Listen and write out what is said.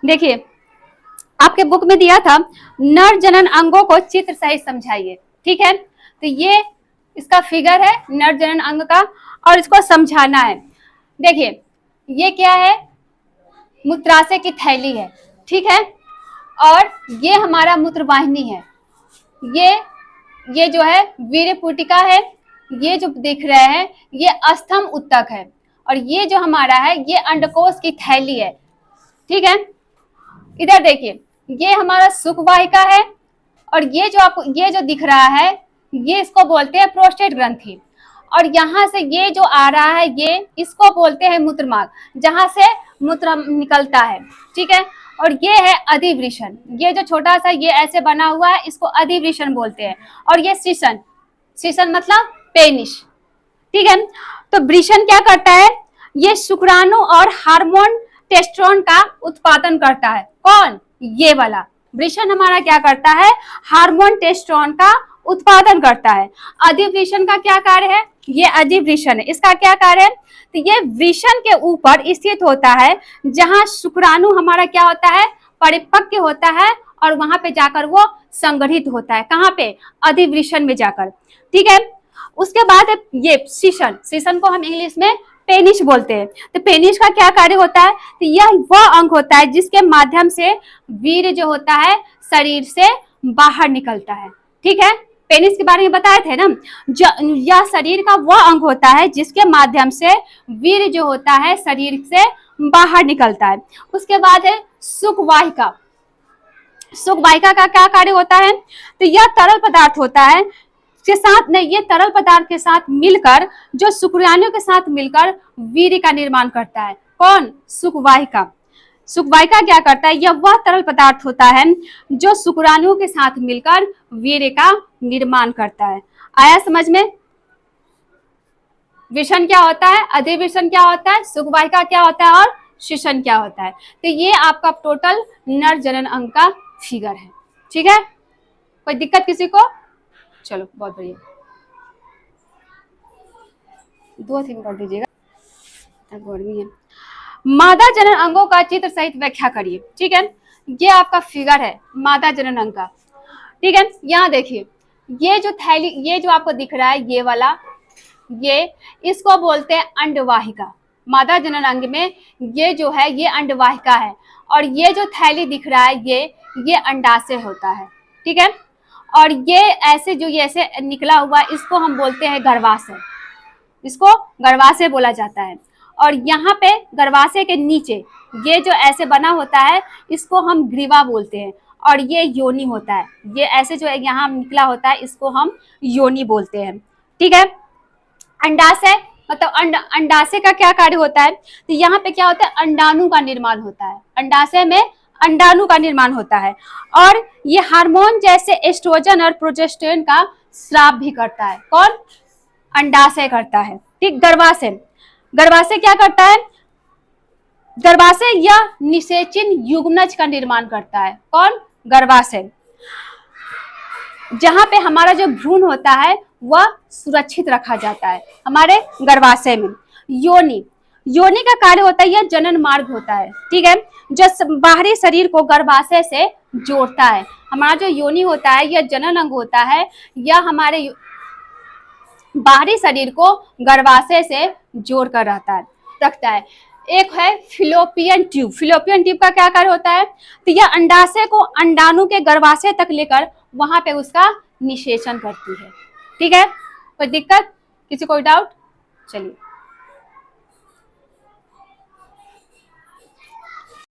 देखिए आपके बुक में दिया था नर जनन अंगों को चित्र सहित समझाइए, ठीक है। तो ये इसका फिगर है नर जनन अंग का और इसको समझाना है। देखिए ये क्या है, मूत्राशय की थैली है, ठीक है। और ये हमारा मूत्रवाहिनी है, ये जो है वीर्यपुटिका है, ये जो दिख रहे हैं ये अस्थम उत्तक है, और ये जो हमारा है ये अंडकोश की थैली है, ठीक है। इधर देखिए ये हमारा सुखवाहिका है, और ये जो आपको ये जो दिख रहा है ये इसको बोलते हैं प्रोस्टेट ग्रंथि, और यहाँ से ये जो आ रहा है ये इसको बोलते हैं मूत्रमार्ग, जहां से मूत्र निकलता है, ठीक है। और ये है अधिवृषण, ये जो छोटा सा ये ऐसे बना हुआ है इसको अधिवृषण बोलते हैं। और ये शीशन, शीशन मतलब पेनिस, ठीक है। तो वृषण क्या करता है, ये शुक्राणु और हार्मोन टेस्टोस्टेरोन का उत्पादन करता है। कौन, ये वाला वृषण हमारा क्या करता है, हार्मोन टेस्टोस्टेरोन का उत्पादन करता है। अधिवृषण का क्या कार्य है, ये अधिवृषण है, इसका क्या कार्य है, तो ये वृषण के ऊपर स्थित होता है जहां शुक्राणु हमारा क्या होता है, परिपक्व होता है, और वहां पे जाकर वो संग्रहित होता है, कहाँ पे, अधिवृषण में जाकर, ठीक है। उसके बाद ये शीशन, शीशन को हम इंग्लिश में पेनिस बोलते हैं। तो पेनिस का क्या कार्य होता है, तो यह वह अंग होता है जिसके माध्यम से वीर्य जो होता है शरीर से बाहर निकलता है, ठीक है। पेनिस के बारे में बताए थे ना, यह शरीर का वह अंग होता है जिसके माध्यम से वीर्य जो होता है शरीर से बाहर निकलता है। उसके बाद है सुखवाहिका, सुखवाहिका का क्या कार्य होता है, तो यह तरल पदार्थ होता है के साथ नहीं, ये तरल पदार्थ के साथ मिलकर जो शुक्राणु के साथ मिलकर वीर्य का निर्माण करता है। कौन, सुखवाहिका। सुखवाहिका क्या करता है, यह वह तरल पदार्थ होता है जो शुक्राणु के साथ मिलकर वीर्य का निर्माण करता है। आया समझ में। वृषण क्या होता है, अधिवृषण क्या होता है, सुखवाहिका क्या होता है, और शीशन क्या होता है। तो ये आपका टोटल नर जनन अंग का फिगर है, ठीक है। कोई दिक्कत किसी को, चलो बहुत बढ़िया, 2 थिंग कर दीजिएगा, गर्मी है। मादा जनन अंगों का चित्र सहित व्याख्या करिए, ठीक है। ये आपका फिगर है मादा जनन अंग का, ठीक है। यहाँ देखिए ये जो थैली, ये जो आपको दिख रहा है ये वाला, ये इसको बोलते हैं अंडवाहिका। मादा जनन अंग में ये जो है ये अंडवाहिका है, और ये जो थैली दिख रहा है ये अंडाशय होता है, ठीक है। और ये ऐसे जो ये ऐसे निकला हुआ इसको हम बोलते हैं गर्भाशय, इसको गर्भाशय बोला जाता है। और यहाँ पे गर्भाशय के नीचे ये जो ऐसे बना होता है इसको हम ग्रीवा बोलते हैं, और ये योनि होता है, ये ऐसे जो यहाँ निकला होता है इसको हम योनि बोलते हैं, ठीक है। अंडाशय मतलब अंडाशय का क्या कार्य होता है, तो यहाँ पे क्या होता है, अंडाणु का निर्माण होता है, अंडाशय में अंडाणु का निर्माण होता है। और ये हार्मोन जैसे एस्ट्रोजन और प्रोजेस्टेरोन का स्राव भी करता है। कौन, अंडाशय करता है, ठीक। गर्भाशय, गर्भाशय क्या करता है, गर्भाशय या निषेचन युग्मनज का निर्माण करता है। कौन, गर्भाशय, जहां पे हमारा जो भ्रूण होता है वह सुरक्षित रखा जाता है हमारे गर्भाशय में। योनि, योनि का कार्य होता है यह जनन मार्ग होता है, ठीक है, जो बाहरी शरीर को गर्भाशय से जोड़ता है। हमारा जो योनि होता है यह जनन अंग होता है, यह हमारे बाहरी शरीर को गर्भाशय से जोड़ कर रखता है। एक है फिलोपियन ट्यूब, फिलोपियन ट्यूब का क्या कार्य होता है, तो यह अंडाशय को अंडाणु के गर्भाशय तक लेकर वहां पे उसका निषेचन करती है, ठीक है। कोई दिक्कत, किसी कोई डाउट, चलिए।